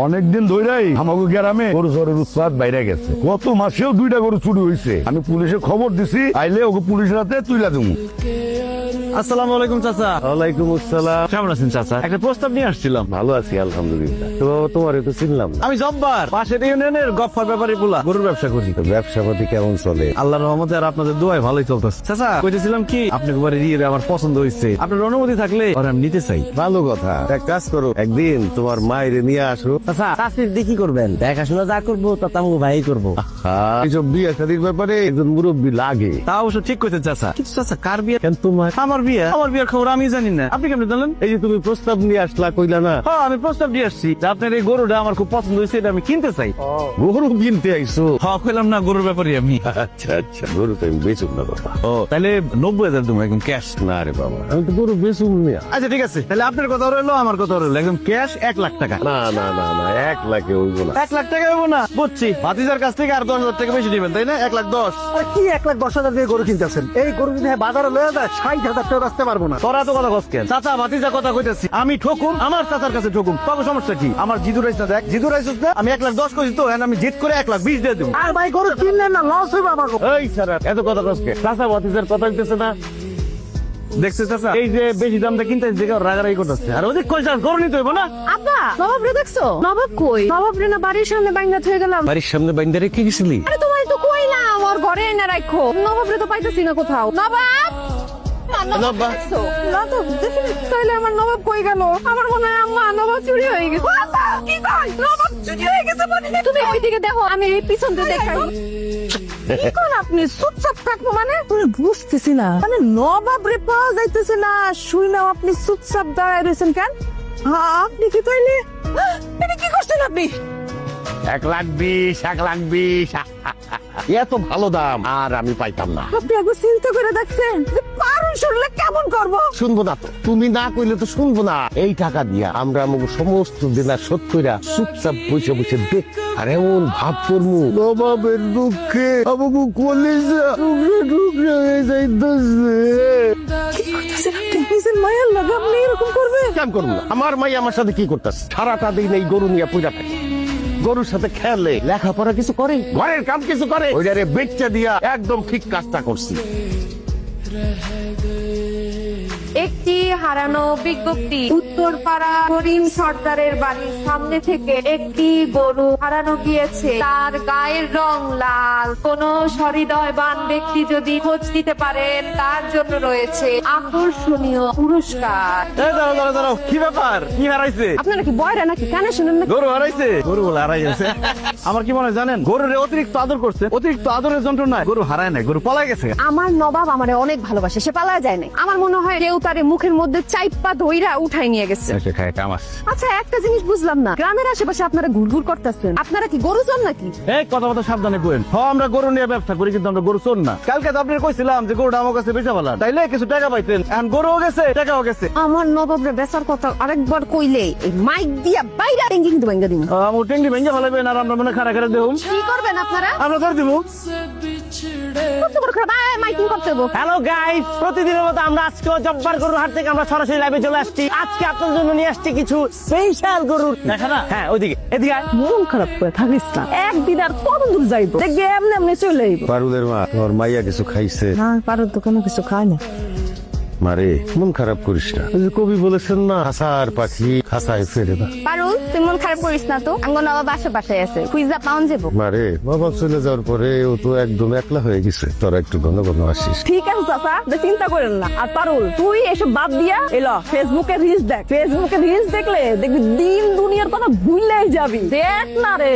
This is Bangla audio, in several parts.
অনেকদিন ধরেই আমাকে গ্রামে গরু চোরের উৎপাত বাইরে গেছে। গত মাসেও 2টা গরু চুরি হয়েছে। আমি পুলিশে খবর দিছি, আইলে ওকে পুলিশের হাতে তুইলা দেবো। আসসালামু আলাইকুম চাচা। ওয়ালাইকুম আসসালাম। কেমন আছেন চাচা? একটা প্রস্তাব নিয়ে আসছিলাম। ভালো আছি আলহামদুলিল্লাহ। তো তোমার তো চিনলাম না। আমি জব্বার, পাশের ইউনিয়নের গফফার ব্যাপারী পোলা, গরুর ব্যবসা করি। তো ব্যবসা পাতি কেমন চলে? আল্লাহর রহমতে আর আপনাদের দোয়ায় ভালোই চলতেছে। চাচা কইতেছিলাম কি, আপনার বাড়ির ইয়ে আমার পছন্দ হয়েছে। আপনার অনুমতি থাকলে ওরা আমি নিতে চাই। ভালো কথা। এক কাজ করো, একদিন তোমার মায়ের নিয়ে আসো। চাচা চাষির দেখি করবেন, দেখাশোনা যা করবো তা তামু ভাই করবো। এইসব বিয়ে শাদীর ব্যাপারে একজন মুরব্বী লাগে। তা অবশ্য ঠিক কইতে চাচা, কিন্তু চাচা কার বিয়ে? কেন তোমার? আমার বিয়ে। আমার বিয়ের খবর আমি জানি না, আপনি কেমন জানলেন? এই যে তুমি প্রস্তাব নিয়ে আসলা, কইলা না? হ্যাঁ আমি প্রস্তাব দিয়ে আসছি যে আপনার এই গরুটা আমার খুব পছন্দ হয়েছে, এটা আমি কিনতে চাই। গরু কিনতে আইসো? হ্যাঁ কইলাম না গরুর ব্যাপারে আমি। আচ্ছা আচ্ছা, গরু তো আমি বেচুম না বাবা। ও তাহলে 90,000 দেবো একদম ক্যাশ। না রে বাবা, আমি তো গরু বেচুম না। আচ্ছা ঠিক আছে, তাহলে আপনার কথা রইলো, আমার কথা রইলো, একদম ক্যাশ 1 লাখ টাকা। না না না না, 1 লাখে হইব না। 1 লাখ টাকা হইব না? বুঝছি, ভাতিজার কাছ থেকে আর 10,000 টাকা বেশি দিবেন তাই না? 1,10,000। কি 1,10,000 দিয়ে গরু কিনতেছেন? এই গরু যদি বাজারে লয়ে যায় 60,000 টাকা রাখতে পারবো না। তোরা তো কথা কস কেন? চাচা ভাতিজা কথা কইতেছি, আমি ঠকুম, আমার চাচার কাছে ঠকুম, তবে সমস্যা কি? আমার জিদু রাইস না, দেখ জিদু রাইস না, আমি 1,10,000 কইছি তো, এখন আমি জিদ করে 1,20,000 দিয়ে দেবো। আর ভাই গরু কিনলেন না, লস হইবে আমার। এই স্যার, এত কথা কস কে? চাচা ভাতিজার কথা হইতেছে না? দেখছে চাচা, এই যে বেশি দামটা কিনতে রাগারাগি করতেছে, আর ওদিক কইছে গরু নিতে হইব না। আব্বা নবাব রে দেখছো? নবাব কই? নবাব রে না বাড়ির সামনে বাইন্দা থয়ে গেলাম। বাড়ির সামনে বাইন্দা রেখে গেছিলি? আরে তোমার তো কই না, আমার ঘরে এনে রাখো। নবাব রে তো পাইতাছি না কোথাও। নবাব নবাব? দেখছো? না তো দেখিনি। তাইলে আমার নবাব কই গেল? আমার মনে হয় আম্মা নবাব চুরি হয়ে গেছে। আব্বা কি কই? নবাব চুরি হয়ে গেছে বলি। তুমি ওইদিকে দেখো, আমি এই পিছন দিয়ে দেখাই। কি কোন আপনি চুপচাপ থাকবো মানে? আমি বুঝতেছি না, মানে নবাব রে পাওয়া যাইতেছে না, শুনলাম আপনি চুপচাপ দাঁড়ায় রয়েছেন কেন? আপনি কি তাইলে এটা কি করছেন আপনি? 1,20,000, 1,20,000। এত ভালো দাম আর আমি পাইতাম না। আপনি একবার চিন্তা করে দেখছেন যে পারুন শুনলে কেমন করবো? শুনবো না তো, তুমি না কইলে তো শুনবো না। এই টাকা দিয়া আমরা আমাকে সমস্ত দিনা শোধ কইরা চুপচাপ বসে বসে দেখ, আর এমন ভাব করমু নবাবের দুঃখে আমাকে কলেজা টুকরে টুকরে হয়ে যাইতেছে। কি করতেছেন আপনি? নিজের মায়ের লাগে আপনি এরকম করবেন? কাম করবো না? আমার মাই আমার সাথে কি করতেছে? সারাটা দিন এই গরু নিয়ে পূজা থাকে, গরুর সাথে খেলে, লেখাপড়া কিছু করে, ঘরের কাম কিছু করে, ওইটারে বেচা দিয়া একদম ঠিক কাজটা করছি। একটি হারানো বিজ্ঞপ্তি। উত্তরপাড়া করিম সর্দারের বাড়ির সামনে থেকে একটি গরু হারানো গিয়েছে। তার গায়ের রং লাল। কোন সহৃদয়বান ব্যক্তি যদি খোঁজ দিতে পারেন, তার জন্য রয়েছে আকর্ষণীয় পুরস্কার। এই দাঁড়াও দাঁড়াও দাঁড়াও, কি ব্যাপার? কি হারাইছে? আপনারা কি বয়রা নাকি? কানে শুনেন না? গরু হারাইছে? গরু বলে হারাই গেছে? আমার কি মনে হয় জানেন, গরুর অতিরিক্ত আদর করছে, অতিরিক্ত আদরের যন্ত্রণায় গরু হারায় নাই, গরু পলাই গেছে। আমার নবাব আমারে অনেক ভালোবাসে, সে পালা যায় না। আমার মনে হয় কেউ তারে মুখের মধ্যে চাইপা ধইরা উঠাই নিয়ে গেছে। আচ্ছা একটা জিনিস বুঝলাম না, গ্রামের আশেপাশে আপনারা ঘুরঘুর করতেছেন, আপনারা কি গরু চোর নাকি? এই কথা কথা সাবধানে কইেন। হ্যাঁ আমরা গরু নিয়ে ব্যবসা করি, কিন্তু আমরা গরু চোর না। কালকে তো আপনার কইছিলাম যে গরুটা আমার কাছে বেচা ভালো, তাইলে কিছু টাকা পাইতেন। এখন গরুও গেছে, টাকাও গেছে। আমার নবাবরে বেচার কথা আরেকবার কইলে এই মাইক দিয়া বাইরা টেঙ্গি কিন্তু ভাঙ্গা দিমু। আমার টেঙ্গি ভেঙে ফেলাবেন, আর আমরা মনে খারা খারা দেবো। কি করবেন আপনারা? আমরা ধরে দিব। কত বড় খারাপ মাইকিং করতে হবে। হ্যালো গাইস, প্রতিদিনের মতো আমরা আজকে জব্বার গরুর হাট থেকে আমরা সরাসরি লাইভে চলে আসছি। আজকে আপনার জন্য নিয়ে আসছি কিছু স্পেশাল গরুর। দেখা না? হ্যাঁ ওইদিকে, এদিকে আয়। মন খারাপ করে থাকিস না, একদিন আর কত দূর যাইবো? দেখবি এমনি এমনি চলে আইব। পারুলের মা, তোমার মাইয়া কিছু খাইছে? না পারুর তো কোনো কিছু খায় না। মারে মন খারাপ করিস না, ওই যে কবি বলেছেন না, খাসার পাখি খাসায় ফেরে না। পারুল তুই মন খারাপ করিস না তো, আঙ্গ নবাব বাসায় আছে, খুঁজা পাউন যাবো। মারে বাবা চলে যাওয়ার পরে ও তো একদম একলা হয়ে গেছে, তোরা একটু ঘন ঘন আসিস। ঠিক আছে চাচা, চিন্তা করেন না। আর পারুল তুই এসব বাদ দিয়া এলো ফেসবুকে রিলস দেখ। ফেসবুকে রিলস দেখলে দেখবি দিন দুনিয়ার কথা ভুললেই যাবি। দেখ না রে,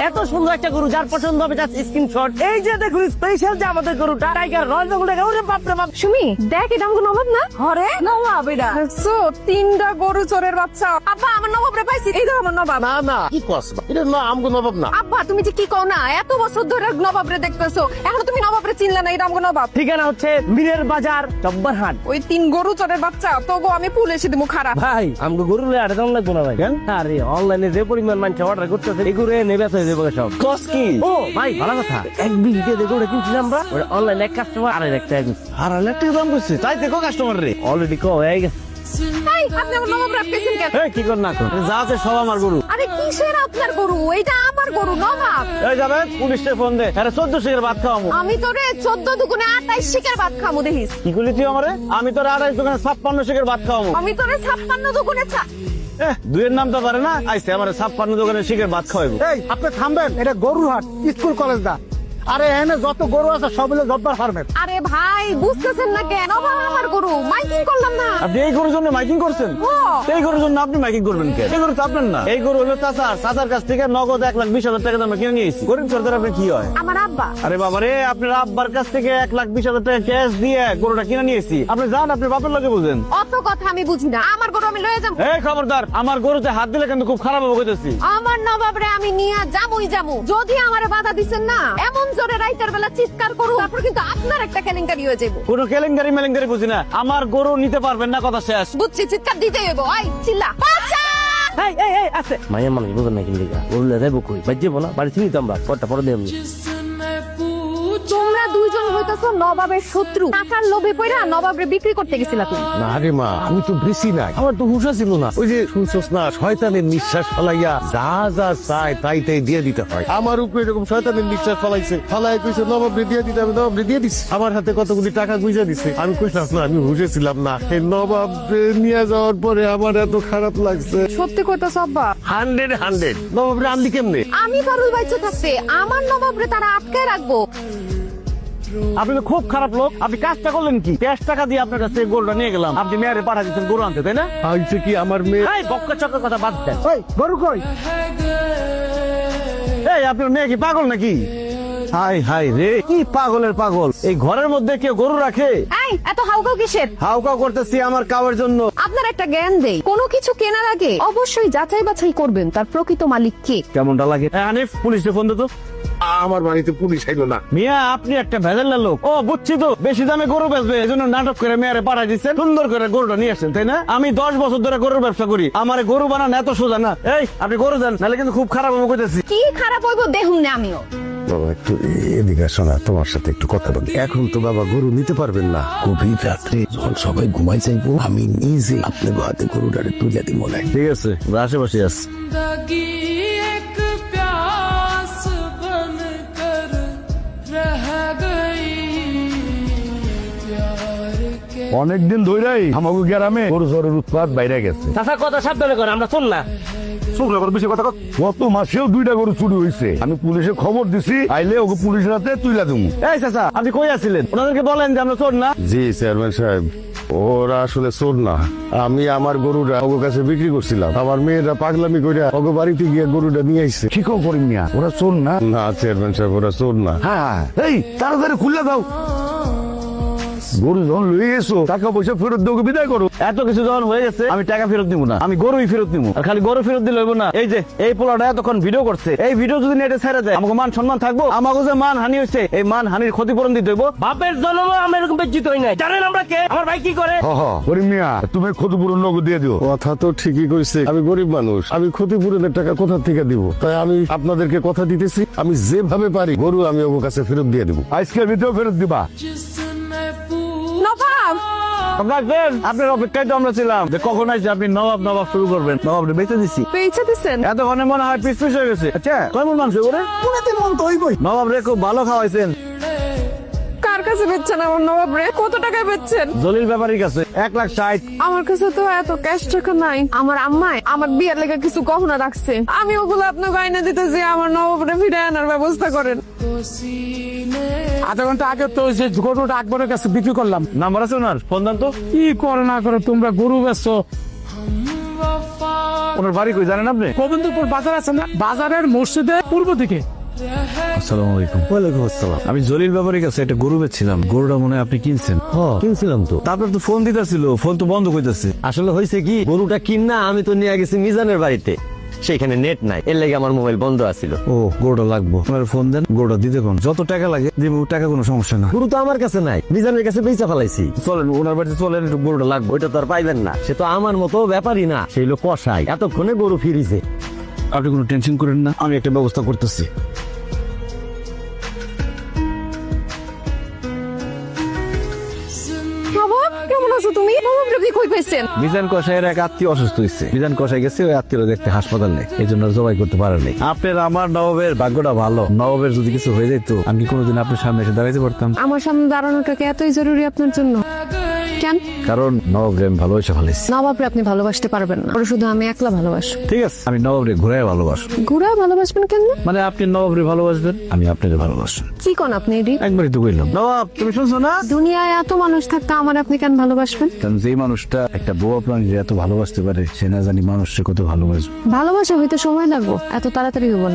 এত সুন্দর একটা গরু, যার পছন্দ হবে জাস্ট স্ক্রিনশট। এই যে দেখুন স্পেশাল যে আমাদের গরুটা, টাইগার রয়্যাল বেঙ্গল টাইগার। ওরে বাপ রে বাপ। সুমি দেখ এটা আঙ্গ নবাব না? হরে নবাব এটা। দেখছো 3টা গরু চোরের বাচ্চা। আব্বা আমার নবাবরে পাইছি, এই দেখো আমার নবাব। না না, কি কস? এটা না আমগো নবাব না। আব্বা তুমি যে কি কও না, এত বছর ধরে নবাবরে দেখতেছো, এখনো তুমি নবাবরে চিনলা না? এটা আমগো নবাব। ঠিকানা হচ্ছে মিরের বাজার, জব্বার হাট। ওই 3 গরু চোরের বাচ্চা তবু আমি পুলিশে দিমু খারাপ। ভাই আমাকে গরু আর দাম লাগবে না ভাই। আরে অনলাইনে যে পরিমাণ মানুষ অর্ডার করতেছে, এই গরু নেবে হয়ে যাবে সব। কস কি? ও ভাই ভালো কথা, 1 বিঘে দিয়ে গরু কিনছিলাম আমরা, ওটা অনলাইনে এক কাস্টমার আর একটা আর একটা দাম করছে, তাই দেখো কাস্টমার রে অলরেডি কো হয়ে গেছে। এই, আপনি আমার নবাবরে আটকেছেন কেন? এই কি কর না কর, যা আছে সব আমার গরু। আরে কিসের আপনার গরু? এটা আমার গরু নবাব। এই যাবে পুলিশে ফোন দে, আরে 14 শিখের ভাত খাওয়ামু। আমি তোরে 14 দুগুণে 28 শিকের ভাত খামু দেখিস। কি করলি তুই আমারে? আমি তোর 28 দোকানে 56 শিখের ভাত খাওয়ামু। আমি তোরে 56 দুগুণে দুইয়ের নাম তো পারে না, আইসে আমার 56 দোকানে শিখের ভাত খাওয়াইবো। এই আপনি থামবেন, এটা গরুর হাট, স্কুল কলেজ না। আরে এখানে যত গরু আছে সব হলো জব্বার ফার্মের। আরে ভাই বুঝতেছেন না কেন? নবাব আমার গরু, মাইকিং করলাম না। আপনি এই গরুর জন্য মাইকিং করছেন? ও। এই গরুর জন্য আপনি মাইকিং করবেন কেন? এই গরু তো আপনার না, এই গরু হলো চাচার কাছ থেকে নগদ 1,20,000 টাকা দামে কিনে নিয়েছি। গরিব সরকার আপনি কি হয়? আমার আব্বা। আরে বাবা রে, আপনার আব্বার কাছ থেকে 1,20,000 টাকা ক্যাশ দিয়ে গরুটা কিনে নিয়েছি। আপনি যান, আপনার বাপের লগে বুঝেন। অত কথা আমি বুঝি না, আমার গরু আমি লয়ে যাবো। এই খবরদার, আমার গরুতে হাত দিলে কিন্তু খুব খারাপ হবে কইতেছি। আমার নবাবরে আমি নিয়ে যাবই যাবো। যদি আমারে বাধা দিচ্ছেন না, এমন জোরে রাইতের বেলা চিৎকার করু, তারপর কিন্তু আপনার একটা কেলেঙ্কারি হয়ে যাবো। কোনো কেলেঙ্কারি মেলেঙ্কারি বুঝি না, আমার গরু নিতে পারবেন না, কথা শেষ। বুঝছি, চিৎকার দিতেই হইব। আই চিল্লা, বাঁচা! এই আছে মাইয়া মানুষ বুঝেন না কিন্তু বললে যাবো কই বাজ্যে বলা বাড়ি চিনি তো আমরা পরটা পরে দেব। তোমরা দুইজন হইতাছো নবাবের শত্রু। টাকার লোভে পড়া নবাবরে বিক্রি করতে গেছিলা তুমি। না রে মা, আমি তো বেশি নাই, আমার তো হুঁশা ছিল না। ওই যে শুনছস না, শয়তানের নিঃশ্বাস ফলাইয়া যা যা চায় তাই তাই দিয়ে দিতে হয়। আমার উপরে এরকম শয়তানের নিঃশ্বাস ফলাইছে, ফলাই কইছে নবাবরে দিয়ে দিতে, আমি নবাবরে দিয়ে দিছি। আমার হাতে কতগুলি টাকা গুঁজে দিছে। আমি কইলাম না, আমি হুঁশে ছিলাম না। এই নবাবরে নিয়ে যাওয়ার পরে আমার এত খারাপ লাগছে। সত্যি কইতাছ আব্বা? 100 নবাবরে আনলি কেমনে? আমি পারুল বাইচে থাকতে আমার নবাবরে তারা আটকায় রাখবো? আপনি তো খুব খারাপ লোক। আপনি কাজটা করলেন কি? ক্যাশ টাকা দিয়ে আপনার কাছ থেকে গরুটা নিয়ে গেলাম, আপনি মেয়ারে পাঠা দিচ্ছেন গরু আনতে, তাই না? আইছে কি আমার মেয়ে? এই বক্কা চক্কর কথা বাদ দেন। ওই গরু কই? এই আপনার মেয়ে কি পাগল নাকি? হাই হাই রে, কি পাগলের পাগল! এই ঘরের মধ্যে কেউ গরু রাখে? এই এত হাউকাউ কিসের? হাউকাউ করতেছি আমার কাওয়ার জন্য। আপনার একটা জ্ঞান দেই, কোনো কিছু কেনার আগে অবশ্যই যাচাই বাছাই করবেন তার প্রকৃত মালিক কে। কেমনটা লাগে? আনিফ, পুলিশে ফোন দে তো। আমার বাড়িতে পুলিশ আইলো না। মিয়া, আপনি একটা ভেজাল্লা লোক। ও বুঝছি তো, বেশি দামে গরু বেচবে এই জন্য নাটক করে মেয়ারে পাঠাই দিচ্ছেন, সুন্দর করে গরুটা নিয়ে আসছেন, তাই না? আমি 10 বছর ধরে গরুর ব্যবসা করি, আমার গরু বানান এত সোজা না। এই আপনি গরু দেন, নাহলে কিন্তু খুব খারাপ হবে কইতেছি। কি খারাপ হইব দেখুন না আমিও। বাবা একটু এদিকে আসো না, তোমার সাথে একটু কথা বলি। এখন তো বাবা গরু নিতে পারবেন না। গভীর রাত্রে যখন সবাই ঘুমাই যাইবো, আমি নিজে আপনার হাতে গরুটারে তুলে দিব। ঠিক আছে, আশেপাশে আস। जिंदगी एक प्यास बनकर रह गई प्यार के অনেকদিন ধরেই আমাকে গ্রামে গরু চোরের উৎপাত বাইরে গেছে। চাচা কথা সাবধানে করে, আমরা শোন না। শুকনো করে বেশি কথা কর। গত মাসেও 2টা গরু চুরি হয়েছে। আমি পুলিশে খবর দিছি, আইলে ওকে পুলিশের হাতে তুইলা দেবো। এই চাচা, আপনি কই আছিলেন? ওনাদেরকে বলেন যে আমরা চোর না। জি চেয়ারম্যান সাহেব, ওরা আসলে চোর না। আমি আমার গরুটা ওর কাছে বিক্রি করছিলাম। আমার মেয়েরা পাগলামি করে ওকে বাড়িতে গিয়ে গরুটা নিয়ে আইছে। ঠিকও করি মিয়া, ওরা চোর না। না চেয়ারম্যান সাহেব, ওরা চোর না। হ্যাঁ, এই তাড়াতাড়ি খুলে দাও। গরু যখন লয়ে এসো, টাকা পয়সা ফেরত দেবো, বিদায় করো। এত কিছু যখন হয়ে গেছে, আমি টাকা ফেরত দিব না, আমি গরুই ফেরত দিব। আর খালি গরু ফেরত দিলে হইব না। এই যে এই পোলাটা এতক্ষণ ভিডিও করছে, এই ভিডিও যদি নেটে ছেড়ে দেয়, আমাকে মান সম্মান থাকবো? আমাকে যে মান হানি হয়েছে, এই মান হানির ক্ষতিপূরণ দিতে হইব। বাপের জন্ম আমি এরকম বেজ্জিত হই নাই। জানেন আমরা কে? আমার ভাই কি করে? করিম মিয়া, তুমি ক্ষতিপূরণ নগদ দিয়ে দিও। কথা তো ঠিকই কইছে, আমি গরিব মানুষ, আমি ক্ষতিপূরণের টাকা কোথা থেকে দিব? তাই আমি আপনাদেরকে কথা দিতেছি, আমি যেভাবে পারি গরু আমি ওর কাছে ফেরত দিয়ে দেবো। আজকের ভিতরেও ফেরত দিবা। जिसने নবাব, আপনার অপেক্ষায় তো আমরা ছিলাম যে কখন আসছে আপনি নবাব নবাব শুরু করবেন। নবাব বেঁচে দিছি, পেয়েছে দিছেন? এতক্ষণে মনে হয় পিস পিস হয়ে গেছে। আচ্ছা, কেমন মাংস করে? নবাব রে খুব ভালো খাওয়াইছেন। কার কাছে বেচছেন আমার নবাবরে? কত টাকায় বেচছেন? জলিল ব্যাপারীর কাছে 1,60,000। আমার কাছে তো এত ক্যাশ টাকা নাই। আমার আম্মাই আমার বিয়ের লেগে কিছু গহনা রাখছে, আমি ওগুলো আপনার গাইনা দিতেছি। আমার নবাবরে ফিরে আনার ব্যবস্থা করেন। আধা ঘন্টা আগে তো যে গরুটা আকবরের কাছে বিক্রি করলাম। নাম্বার আছে ওনার? ফোন দেন তো। কি করে না করে তোমরা গরু বেচছো? ওনার বাড়ি কই জানেন আপনি? গোবিন্দপুর বাজার আছে না, বাজারের মসজিদের পূর্ব দিকে। আসসালামু আলাইকুম। ওয়ালাইকুম আসসালাম। আমি জলিল ব্যাপারীর কাছে একটা গরু বেচছিলাম, গরুটা মনে হয় আপনি কিনছেন। কিনছিলাম তো। তারপর তো ফোন দিতেছিল, ফোন তো বন্ধ করতেছে। আসলে হয়েছে কি, গরুটা কিনা আমি তো নিয়ে গেছি মিজানের বাড়িতে, সেখানে নেট নাই, এর লেগে আমার মোবাইল বন্ধ আছিল। ও, গরুটা লাগবো, ওনার ফোন দেন, গরুটা দিতে কোন যত টাকা লাগে দিব, টাকা কোনো সমস্যা না। গরু তো আমার কাছে নাই, মিজানের কাছে বেচা ফেলাইছি। চলেন ওনার বাড়িতে চলেন, একটু গরুটা লাগবে। ওইটা তো আর পাইবেন না, সে তো আমার মতো ব্যাপারই না, সেই লোক কষাই, এতক্ষণে গরু ফিরিছে। আপনি কোনো টেনশন করেন না, আমি একটা ব্যবস্থা করতেছি। নবাব, কেমন আছো তুমি? নবাবরে আপনি কই পেয়েছেন? মিজান কষাইয়ের এক আত্মীয় অসুস্থ হয়েছে। মিজান কষাই গেছে ওই আত্মীয় দেখতে হাসপাতালে, এই জন্য জবাই করতে পারেনি। আপনার আমার নবাবের ভাগ্যটা ভালো। নবাবের যদি কিছু হয়ে যেত, আমি কি কোনোদিন আপনার সামনে এসে দাঁড়াইতে পারতাম? আমার সামনে দাঁড়ানোটা কি এতই জরুরি আপনার জন্য? কেন? কারণ নবাবরে আমি ভালোবেসে ফেলেছি। নবাবরে আপনি ভালোবাসতে পারবেন না, ওরা শুধু আমি একলা ভালোবাসবো। ঠিক আছে, আমি নবাবরে ঘুরে ভালোবাসবো। ঘুরা ভালোবাসবেন কেন? মানে আপনি নবাবরে ভালোবাসবেন, আমি আপনাকে ভালোবাসবো। কি কোন আপনি এডি? একবারই তো কইলাম। নবাব, তুমি শুনছো না? দুনিয়ায় এত মানুষ থাকতে আমার আপনি কেন ভালোবাসবেন? কারণ যেই মানুষটা একটা বোয়া প্রাণী এত ভালোবাসতে পারে, সে না জানি মানুষকে কত ভালোবাসবে। ভালোবাসা হইতে সময় লাগবো, এত তাড়াতাড়ি হবো না।